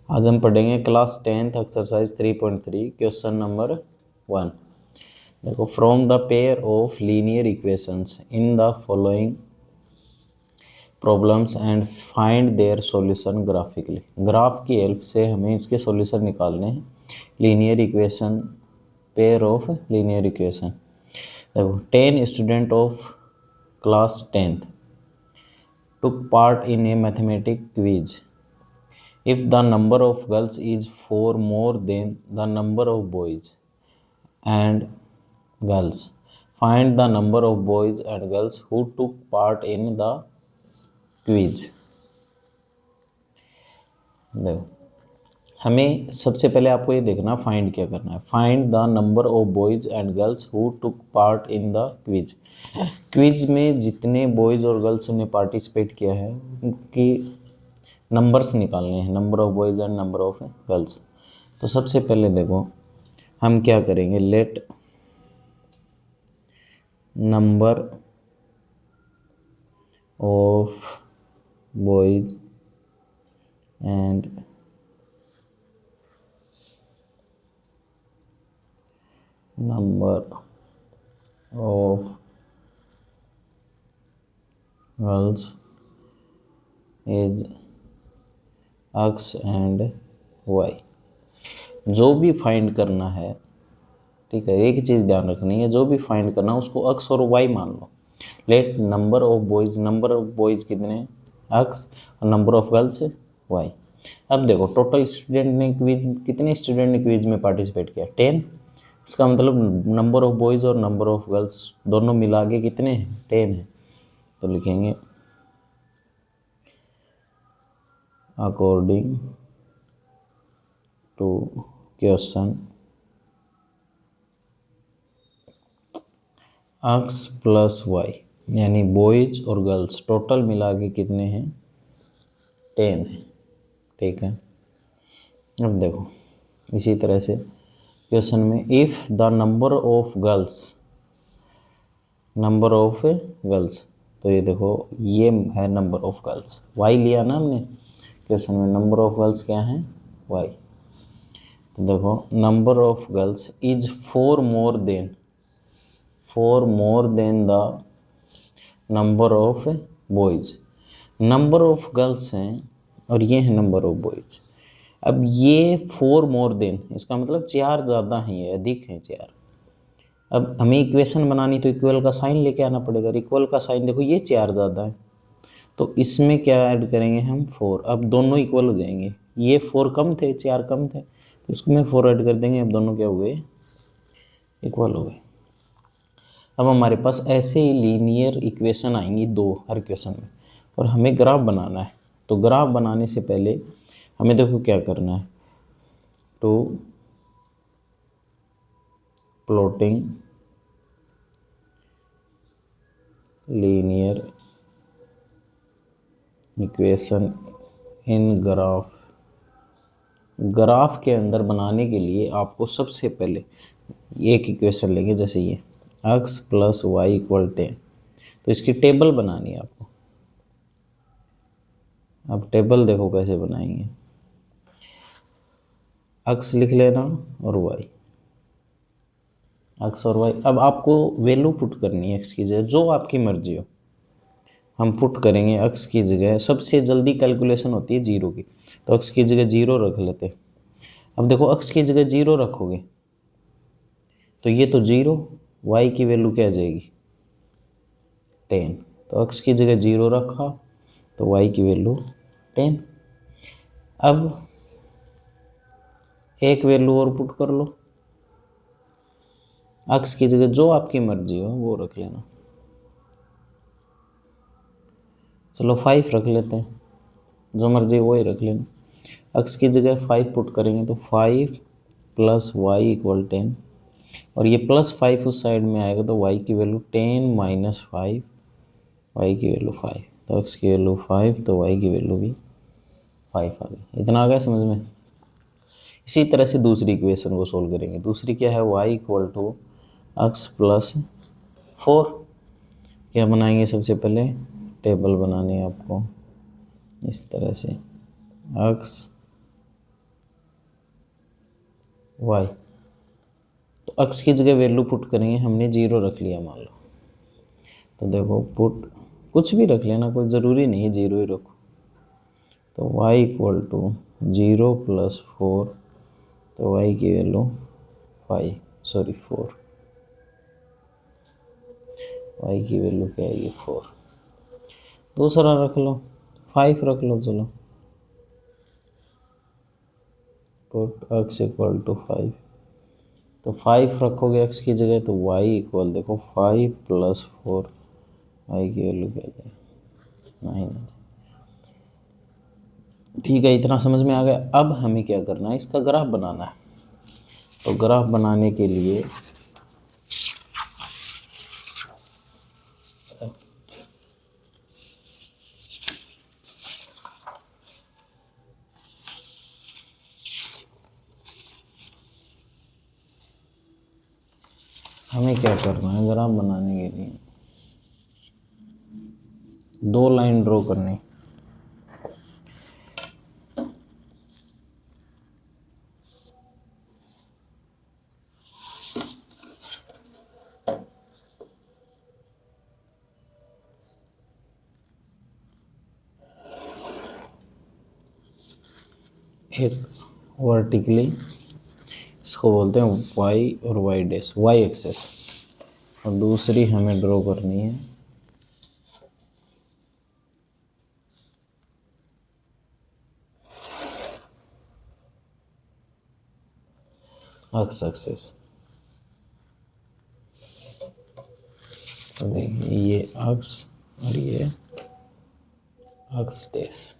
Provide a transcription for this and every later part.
आज हम पढ़ेंगे class 10th exercise 3.3 question number 1। देखो, from the pair of linear equations in the following problems and find their solution graphically. Graph की help से हमें इसके सॉल्यूशन निकालने हैं। Linear equation, pair of linear equation. देखो, 10 student of class 10th took part in a mathematics quiz. If the number of girls is 4 more than the number of boys and girls, find the number of boys and girls who took part in the quiz. देखो, हमें सबसे पहले आपको ये देखना find क्या करना है। Find the number of boys and girls who took part in the quiz. Quiz में जितने बॉयज़ और गर्ल्स ने पार्टिसिपेट किया है उनकी नंबर्स निकालने हैं, number of boys and number of girls. तो सबसे पहले देखो हम क्या करेंगे, let number of boys and number of girls is x and y. जो भी फाइंड करना है, ठीक है, एक चीज़ ध्यान रखनी है, जो भी फाइंड करना है उसको एक्स और वाई मान लो। Let number of boys, number of boys कितने, एक्स, और नंबर ऑफ गर्ल्स वाई। अब देखो, टोटल स्टूडेंट ने क्विज, कितने स्टूडेंट ने क्विज में पार्टिसिपेट किया, 10। इसका मतलब नंबर ऑफ बॉयज़ और नंबर ऑफ गर्ल्स दोनों मिला के कितने हैं, 10 है। तो लिखेंगे according to question X plus Y, यानी बॉयज़ और गर्ल्स टोटल मिला के कितने हैं, 10 है। ठीक है, अब देखो इसी तरह से क्वेश्चन में if the number of girls, number of girls, तो ये देखो ये है नंबर ऑफ गर्ल्स, वाई लिया ना हमने क्वेश्चन में, नंबर ऑफ गर्ल्स क्या है, वाई। तो देखो number of girls is 4 more than the number of boys. Number of girls हैं और ये है नंबर ऑफ बॉयज़। अब ये 4 मोर देन, इसका मतलब 4 ज़्यादा हैं, ये अधिक हैं 4। अब हमें इक्वेशन बनानी तो इक्वल का साइन लेके आना पड़ेगा। इक्वल का साइन देखो, ये 4 ज़्यादा है तो इसमें क्या ऐड करेंगे हम, 4। अब दोनों इक्वल हो जाएंगे, ये 4 कम थे, 4 कम थे, तो इसमें 4 ऐड कर देंगे। अब दोनों क्या हो गए, इक्वल हो गए। अब हमारे पास ऐसे ही लीनियर इक्वेशन आएंगी 2 हर क्वेश्चन में, और हमें ग्राफ बनाना है। तो ग्राफ बनाने से पहले हमें देखो क्या करना है, तो plotting linear equation in graph. Graph के अंदर बनाने के लिए आपको सबसे पहले एक इक्वेशन लेंगे, जैसे ये एक्स प्लस वाई इक्वल 10, तो इसकी टेबल बनानी है आपको। अब टेबल देखो कैसे बनाएंगे, एक्स लिख लेना और वाई, एक्स और वाई। अब आपको वैल्यू पुट करनी है एक्स की जगह, जो आपकी मर्जी हो हम पुट करेंगे। एक्स की जगह सबसे जल्दी कैलकुलेशन होती है 0 की, तो एक्स की जगह 0 रख लेते। अब देखो एक्स की जगह 0 रखोगे तो ये तो 0, वाई की वैल्यू क्या आ जाएगी, 10। तो एक्स की जगह 0 रखा तो वाई की वैल्यू 10। अब एक वैल्यू और पुट कर लो, एक्स की जगह जो आपकी मर्जी हो वो रख लेना। चलो 5 रख लेते हैं, जो मर्जी वो ही रख लेना। एक्स की जगह 5 पुट करेंगे तो 5 प्लस वाई इक्वल 10, और ये प्लस 5 उस साइड में आएगा तो वाई की वैल्यू 10 माइनस 5, वाई की वैल्यू 5। तो एक्स की वैल्यू 5 तो वाई की वैल्यू भी 5 आ गई। इतना आ गया समझ में। इसी तरह से दूसरी इक्वेशन को सोल्व करेंगे। दूसरी क्या है, y equal to x plus 4। क्या बनाएंगे, सबसे पहले टेबल बनानी है आपको इस तरह से, एक्स वाई। तो अक्स की जगह वैल्यू पुट करेंगे, हमने 0 रख लिया मान लो। तो देखो पुट कुछ भी रख लेना, कोई ज़रूरी नहीं 0 ही रखो। तो y इक्वल टू 0 + 4, तो y की वैल्यू 4, y की वैल्यू क्या आएगी 4। दूसरा रख लो 5 रख लो, चलो पुट x इक्वल टू 5। तो 5 रखोगे x की जगह, तो y इक्वल देखो 5 + 4, y की वैल्यू क्या जाए 9। ठीक है, इतना समझ में आ गया। अब हमें क्या करना है, इसका ग्राफ बनाना है। तो ग्राफ बनाने के लिए हमें क्या करना है, ग्राफ बनाने के लिए 2 लाइन ड्रॉ करनी। एक वर्टिकली, इसको बोलते हैं वाई और वाई डैश, वाई एक्सेस, और दूसरी हमें ड्रॉ करनी है एक्स एक्सेस। तो देखिए ये एक्स और ये एक्स डैश,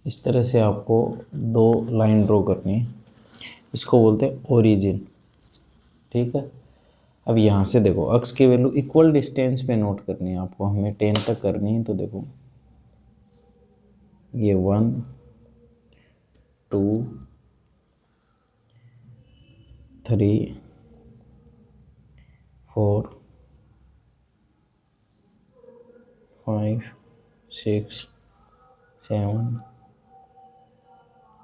इस तरह से आपको 2 लाइन ड्रॉ करनी है। इसको बोलते हैं ओरिजिन। ठीक है, अब यहाँ से देखो अक्स की वैल्यू इक्वल डिस्टेंस पे नोट करनी है आपको, हमें 10 तक करनी है। तो देखो ये 1 2 3 4 5 6 7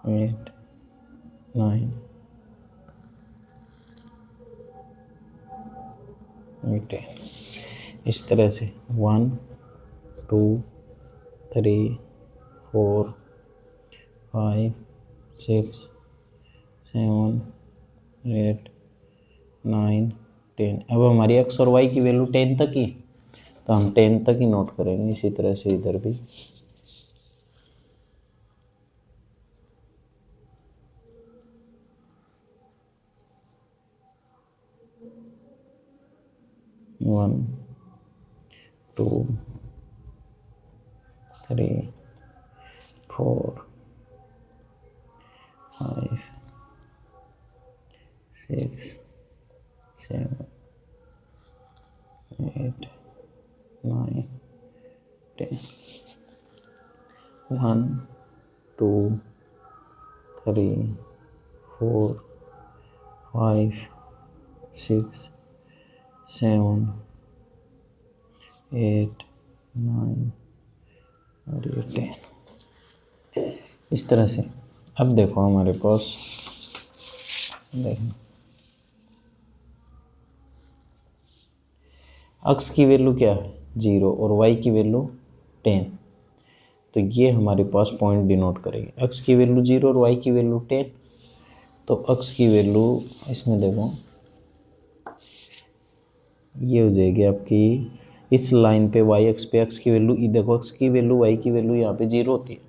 8 9 10, इस तरह से 1 2 3 4 5 6 7 8 9 10। अब हमारी एक्स और वाई की वैल्यू 10 तक ही, तो हम 10 तक ही नोट करेंगे। इसी तरह से इधर भी 1 2 3 4 5 6 7 8 9 10। 1 2 3 4 5 6 7 8 9 और ये 10, इस तरह से। अब देखो हमारे पास, देखो एक्स की वैल्यू क्या है 0 और वाई की वैल्यू 10, तो ये हमारे पास पॉइंट डिनोट करेगी। एक्स की वैल्यू 0 और वाई की वैल्यू 10, तो एक्स की वैल्यू इसमें देखो ये हो जाएगी आपकी, इस लाइन पे वाई एक्स पे एक्स की वैल्यू, देखो एक्स की वैल्यू वाई की वैल्यू यहाँ पे 0 होती है,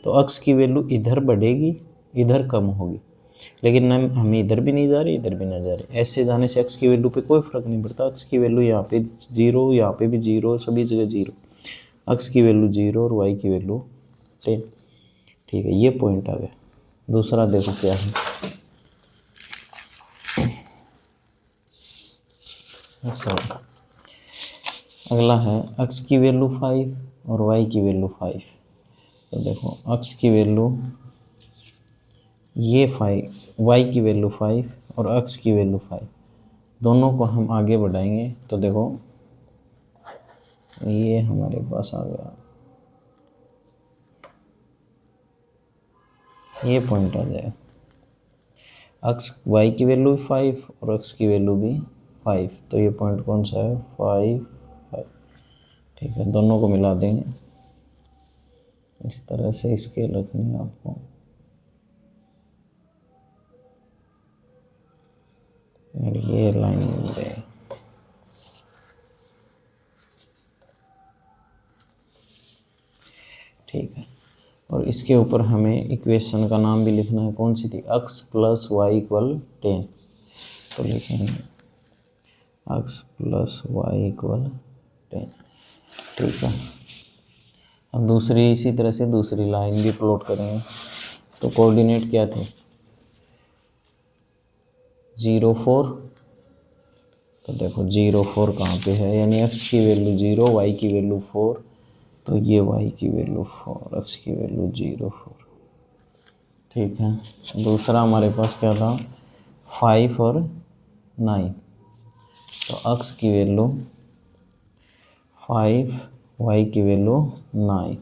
तो एक्स की वैल्यू इधर बढ़ेगी इधर कम होगी। लेकिन हम इधर भी नहीं जा रहे इधर भी नहीं जा रहे, ऐसे जाने से एक्स की वैल्यू पे कोई फ़र्क नहीं पड़ता। एक्स की वैल्यू यहाँ पे 0, यहाँ पे भी 0, सभी जगह 0। एक्स की वैल्यू 0 और वाई की वैल्यू 10। ठीक है, ये पॉइंट आ गया। दूसरा देखो क्या है, सॉरी अगला है एक्स की वैल्यू 5 और वाई की वैल्यू 5। तो देखो एक्स की वैल्यू ये 5, वाई की वैल्यू 5 और एक्स की वैल्यू 5, दोनों को हम आगे बढ़ाएंगे। तो देखो ये हमारे पास आ गया, ये पॉइंट आ जाएगा। एक्स वाई की वैल्यू भी 5 और एक्स की वैल्यू भी 5, तो ये पॉइंट कौन सा है 5 5। ठीक है, दोनों को मिला देंगे। इस तरह से स्केल रखनी है आपको। और ये लाइन मिल जाए। ठीक है, और इसके ऊपर हमें इक्वेशन का नाम भी लिखना है। कौन सी थी? x plus y equal 10। तो लिखेंगे x प्लस वाई इक्वल 10। ठीक है, अब दूसरी इसी तरह से दूसरी लाइन भी प्लॉट करेंगे। तो कोऑर्डिनेट क्या थे? 0 4। तो देखो 0 4 कहाँ पे है, यानी x की वैल्यू 0, y की वैल्यू 4, तो ये y की वैल्यू 4, x की वैल्यू 0 4। ठीक है, दूसरा हमारे पास क्या था? 5 और 9। तो x की वैल्यू 5, y की वैल्यू 9,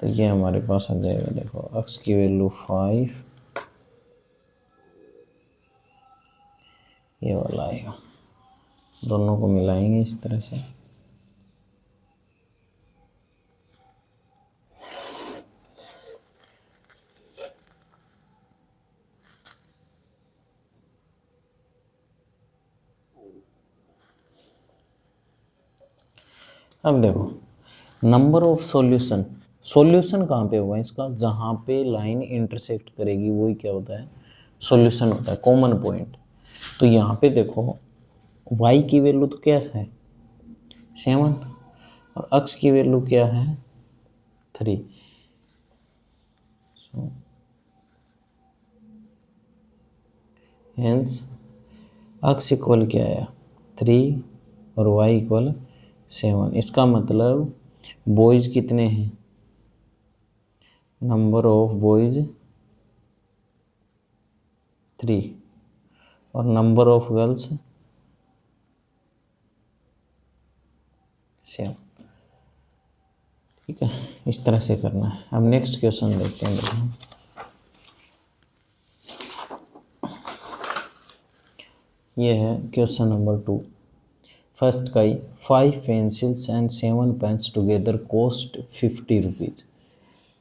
तो ये हमारे पास आ जाएगा। देखो x की वैल्यू 5, ये वाला आएगा। दोनों को मिलाएंगे इस तरह से। अब देखो नंबर ऑफ सॉल्यूशन, सॉल्यूशन कहाँ पे होगा इसका? जहाँ पे लाइन इंटरसेक्ट करेगी वही क्या होता है? सॉल्यूशन होता है, कॉमन पॉइंट। तो यहाँ पे देखो y की वैल्यू तो क्या है 7, और x की वैल्यू क्या है 3। सो हेंस x इक्वल क्या आया 3 और y इक्वल 7। इसका मतलब बॉयज कितने हैं? नंबर ऑफ बॉयज 3 और नंबर ऑफ गर्ल्स 7। ठीक है, इस तरह से करना है। अब नेक्स्ट क्वेश्चन देखते हैं। देखो ये है क्वेश्चन नंबर 2। फर्स्ट का ही 5 pencils and 7 pens together cost 50 rupees,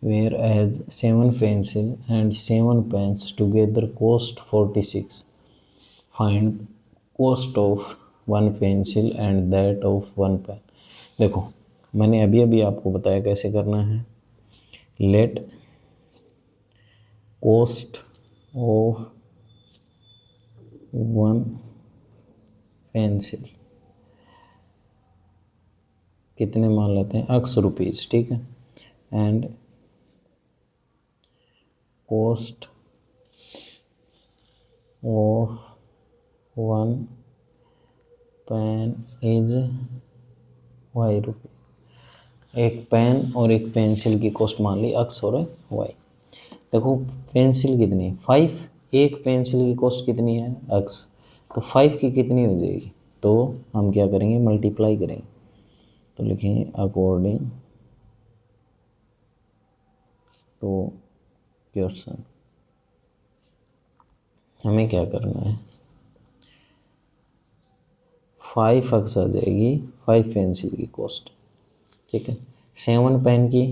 where as 7 pencil and 7 pens together cost 46। Find cost of 1 pencil and that of 1 pen. देखो मैंने अभी अभी आपको बताया कैसे करना है। लेट कॉस्ट ऑफ 1 पेंसिल कितने मान लेते हैं x रुपीज़, ठीक है, and cost of 1 pen is y रुपये। एक पेन और एक पेंसिल की कॉस्ट मान ली x और y। देखो पेंसिल कितनी है 5, एक पेंसिल की कॉस्ट कितनी है x, तो 5 की कितनी हो जाएगी? तो हम क्या करेंगे मल्टीप्लाई करेंगे। तो लिखेंगे अकॉर्डिंग टू क्वेश्चन हमें क्या करना है 5x आ जाएगी 5 पेंसिल की कॉस्ट, ठीक है। 7 पेन की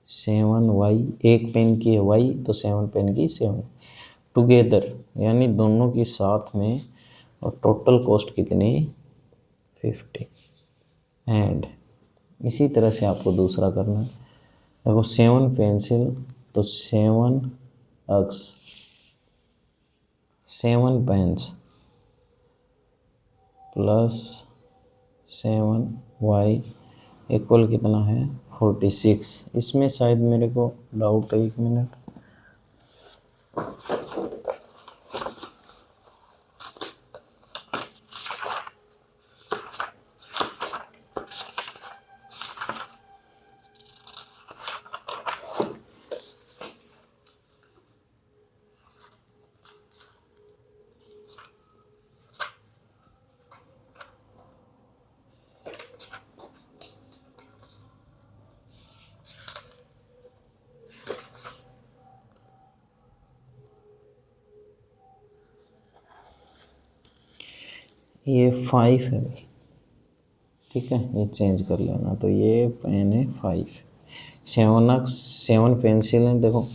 7y, एक पेन की है y, तो 7 पेन की 7 टुगेदर, यानी दोनों की साथ में, और टोटल कॉस्ट कितनी 50। एंड इसी तरह से आपको दूसरा करना है। देखो 7 पेंसिल तो 7x, 7 pens plus 7y equal कितना है 46। इसमें शायद मेरे को डाउट है, 1 मिनट। ये 5 है भाई, ठीक है, ये चेंज कर लेना। तो ये पेन है 5, 7x, 7 पेंसिल है। देखो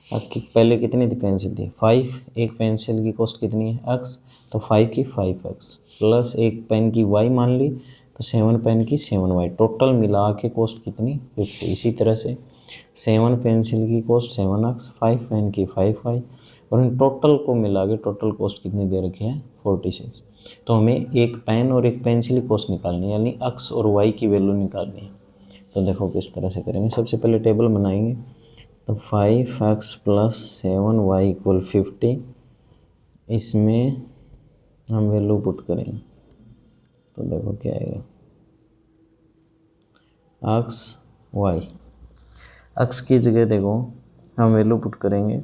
अब पहले कितनी थी पेंसिल थी 5, एक पेंसिल की कॉस्ट कितनी है x, तो 5 की 5x प्लस एक पेन की y मान ली, तो 7 पेन की 7y, टोटल मिला के कॉस्ट कितनी 50। इसी तरह से 7 पेंसिल की कॉस्ट 7x, 5 पेन की 5y, और इन टोटल को मिला के टोटल कॉस्ट कितनी दे रखी है 46। तो हमें एक पेन और एक पेंसिल की कॉस्ट निकालनी है, यानी x और y की वैल्यू निकालनी है। तो देखो किस तरह से करेंगे, सबसे पहले टेबल बनाएंगे। तो 5x प्लस 7y इक्वल 50, इसमें हम वैल्यू पुट करेंगे। तो देखो क्या आएगा, x y, x की जगह देखो हम वैल्यू पुट करेंगे,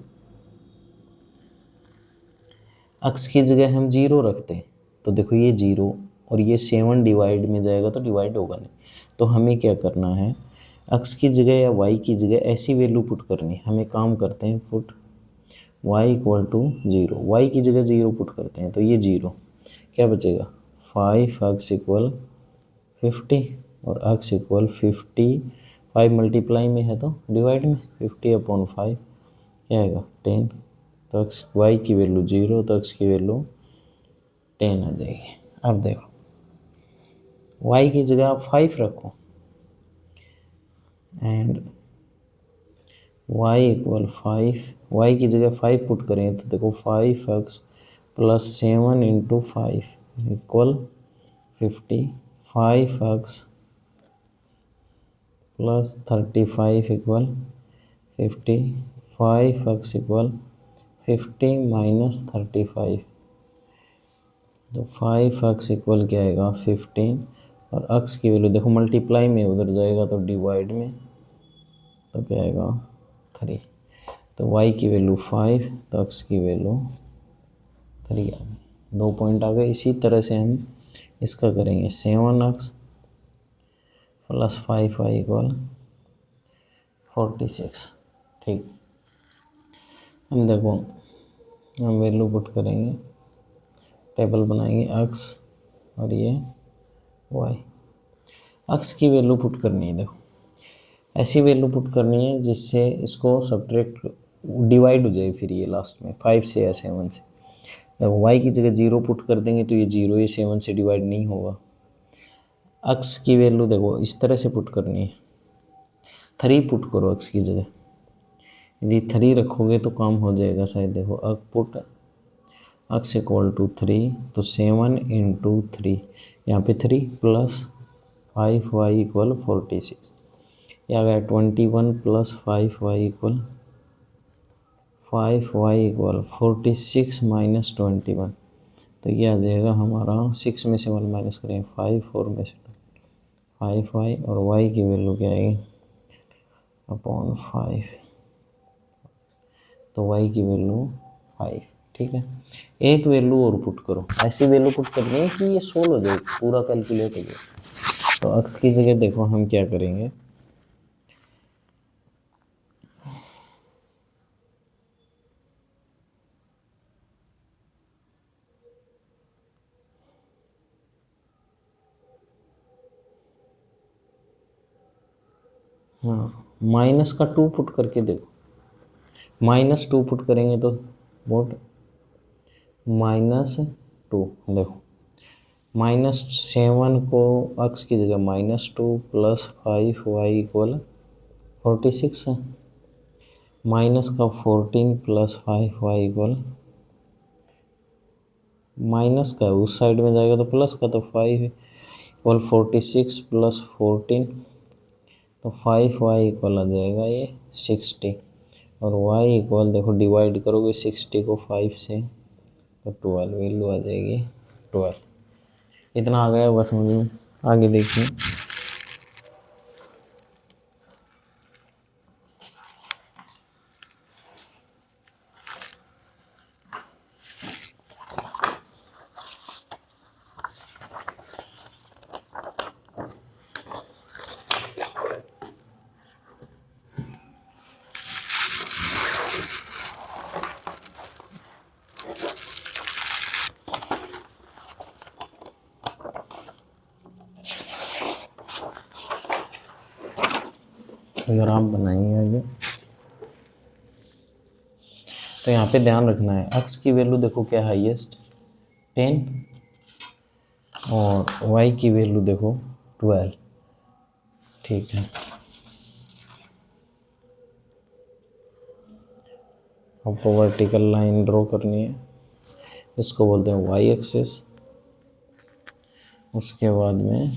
x की जगह हम 0 रखते हैं। तो देखो ये 0 और ये 7 डिवाइड में जाएगा तो डिवाइड होगा नहीं। तो हमें क्या करना है, x की जगह या y की जगह ऐसी वैल्यू पुट करनी है। हमें काम करते हैं put y equal to 0, y की जगह 0 पुट करते हैं। तो ये 0 क्या बचेगा, 5x इक्वल 50 और x इक्वल 50, 5 मल्टीप्लाई में है तो डिवाइड में, 50/5 क्या आएगा 10। तो x y की वैल्यू 0, तो x की वैल्यू 10 आ जाएगी। अब देखो y की जगह आप 5 रखो एंड y इक्वल 5, y की जगह 5 पुट करें तो देखो 5x plus 7 into 5 equal 50, 5x plus 35 equal 50, 5x equal 50 minus 35, तो 5x इक्वल क्या आएगा 15, और x की वैल्यू देखो मल्टीप्लाई में उधर जाएगा तो डिवाइड में, तो क्या आएगा 3। तो y की वैल्यू 5, तो x की वैल्यू 3 आ गई, 2 पॉइंट आ गए। इसी तरह से हम इसका करेंगे 7x प्लस 5y इक्वल 46, ठीक। हम देखो हम वैल्यू पुट करेंगे, टेबल बनाएंगे x और ये y, x की वैल्यू पुट करनी है। देखो ऐसी वैल्यू पुट करनी है जिससे इसको सब्ट्रैक्ट डिवाइड हो जाए, फिर ये लास्ट में 5 से या 7 से। देखो y की जगह 0 पुट कर देंगे तो ये 0 ये 7 से डिवाइड नहीं होगा। x की वैल्यू देखो इस तरह से पुट करनी है, 3 पुट करो x की जगह, यदि 3 रखोगे तो काम हो जाएगा शायद। देखो अब पुट x इक्वल टू 3, तो 7 इंटू 3, यहाँ पे 3 प्लस 5y इक्वल 46, ये आ गया 21 plus 5y equal 5y equal 46 minus 21, तो ये आ जाएगा हमारा 6 में से 1 माइनस करेंगे 5, 4 में से 5y, और y की वैल्यू क्या आएगी अपॉन 5, तो y की वैल्यू 5, ठीक है। एक वैल्यू और पुट करो, ऐसी वैल्यू पुट करनी है कि ये सोल्व हो जाए, पूरा कैलकुलेट हो जाए। तो x की जगह देखो हम क्या करेंगे, हाँ माइनस का 2 पुट करके देखो, -2 पुट करेंगे तो वोट -2, देखो -7 को x की जगह -2 प्लस 5y इक्वल 46 है, माइनस का 14 प्लस 5y इक्वल, माइनस का उस साइड में जाएगा तो प्लस का, तो 5 इक्वल 46 प्लस 14, तो 5y इक्वल आ जाएगा ये 60, और y इक्वल देखो डिवाइड करोगे 60 को 5 से तो 12, वैल्यू आ जाएगी 12। इतना आ गया होगा समझ में, आगे देखिए। ग्राफ बनाएंगे आगे। तो यहाँ पे ध्यान रखना है, x की वैल्यू देखो क्या हाईएस्ट 10 और y की वैल्यू देखो 12। ठीक है, आपको वर्टिकल लाइन ड्रॉ करनी है, इसको बोलते हैं y एक्सिस। उसके बाद में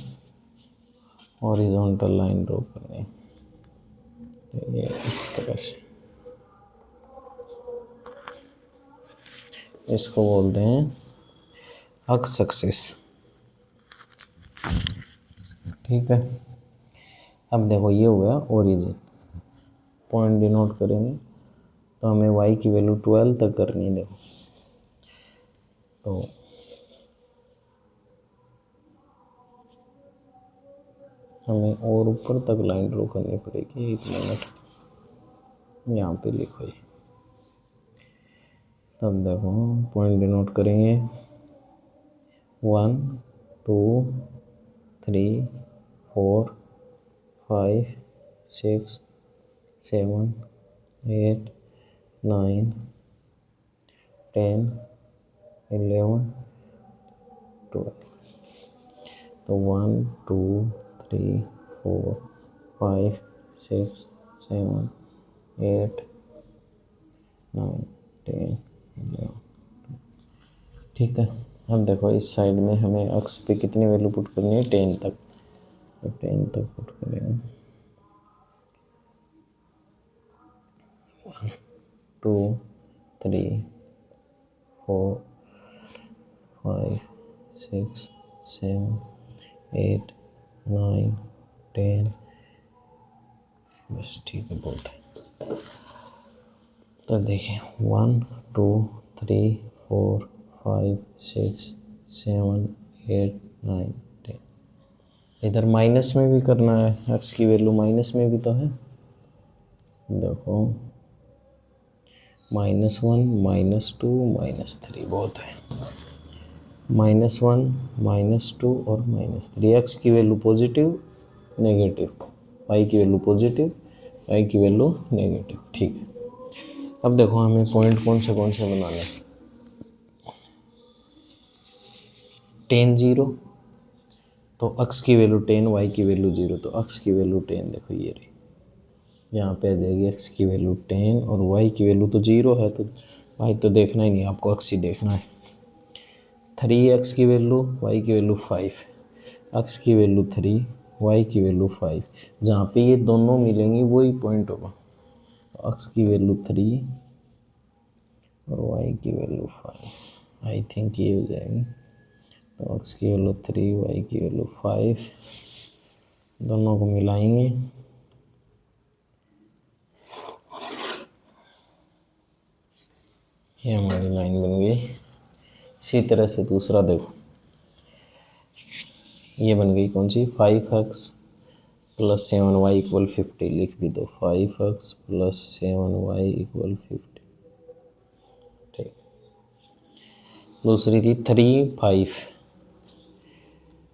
हॉरिजॉन्टल लाइन ड्रॉ करनी है, तो ये इस तरह से, इसको बोलते हैं एक्स एक्सिस। ठीक है, अब देखो ये हुआ ओरिजिन, पॉइंट डिनोट करेंगे तो हमें y की वैल्यू 12 तक करनी है। देखो तो हमें और ऊपर तक लाइन ड्रॉ करनी पड़ेगी। 1 मिनट, यहाँ पे लिखो ये, तब देखो पॉइंट डिनोट करेंगे 1 2 3 4 5 6 7 8 9 10 11 12। तो 1 2 3 4 5 6 7 8 9 10 11। ठीक है, अब देखो इस साइड में हमें एक्स पे कितनी वैल्यू पुट करनी है, 10 तक, तो 10 तक पुट करेंगे। 1 2 3 4 5 6 7 8 9 10। बस ठीक है, बहुत है। तो देखिए 1 2 3 4 5 6 7 8 9 10। इधर माइनस में भी करना है, एक्स की वैल्यू माइनस में भी तो है। देखो -1 -2 -3 बहुत है, -1 -2 और -3। एक्स की वैल्यू पॉजिटिव नेगेटिव, वाई की वैल्यू पॉजिटिव, वाई की वैल्यू नेगेटिव। ठीक है, अब देखो हमें पॉइंट कौन से बनाने हैं। 10 0, तो एक्स की वैल्यू 10, वाई की वैल्यू 0, तो एक्स की वैल्यू 10 देखो ये रही, यहाँ पे आ जाएगी एक्स की वैल्यू 10 और वाई की वैल्यू तो 0 है, तो वाई तो देखना ही नहीं, आपको एक्स ही देखना है। 3 एक्स की वैल्यू, वाई की वैल्यू 5, एक्स की वैल्यू 3, वाई की वैल्यू 5, जहाँ पे ये दोनों मिलेंगी वही पॉइंट होगा। एक्स की वैल्यू 3 और वाई की वैल्यू 5, आई थिंक ये हो जाएगी। तो एक्स की वैल्यू 3, वाई की वैल्यू 5, दोनों को मिलाएंगे, ये हमारी लाइन बन गई। इसी तरह से दूसरा देखो, ये बन गई कौन सी, 5x + 7y = 50, लिख भी दो 5x + 7y = 50। ठीक, दूसरी थी 3 5,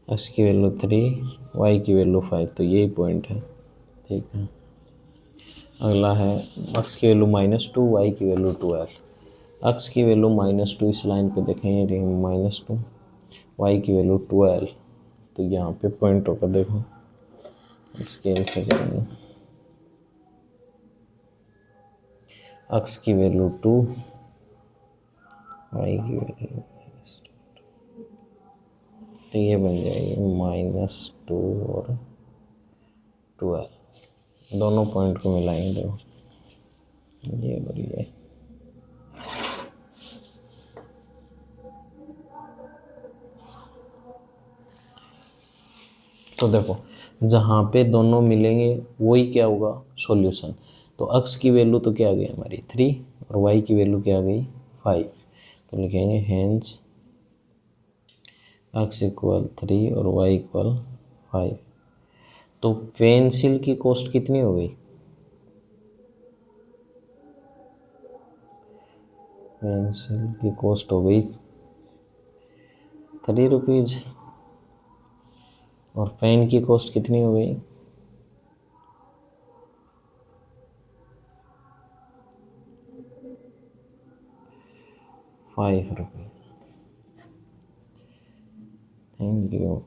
एक्स की वैल्यू 3, वाई की वैल्यू 5, तो यही पॉइंट है। ठीक है, अगला है एक्स की वैल्यू -2, वाई की वैल्यू 12। एक्स की वैल्यू -2 इस लाइन पे देखेंगे, -2, वाई की वैल्यू 12, तो यहाँ पे पॉइंट होगा। देखो स्केल से करेंगे, एक्स की वैल्यू 2, वाई की वैल्यू -2, तो ये बन जाएगी -2 और 12, दोनों पॉइंट को मिलाएंगे। देखो ये बढ़िया, तो देखो जहाँ पे दोनों मिलेंगे वही क्या होगा, सॉल्यूशन। तो एक्स की वैल्यू तो क्या आ गई हमारी 3 और वाई की वैल्यू क्या आ गई 5, तो लिखेंगे हेंस एक्स = 3 और वाई = 5। तो पेंसिल की कॉस्ट कितनी हो गई, पेंसिल की कॉस्ट हो गई 3 रुपीज़, और पेन की कॉस्ट कितनी हो गई 5 रुपये। Thank you.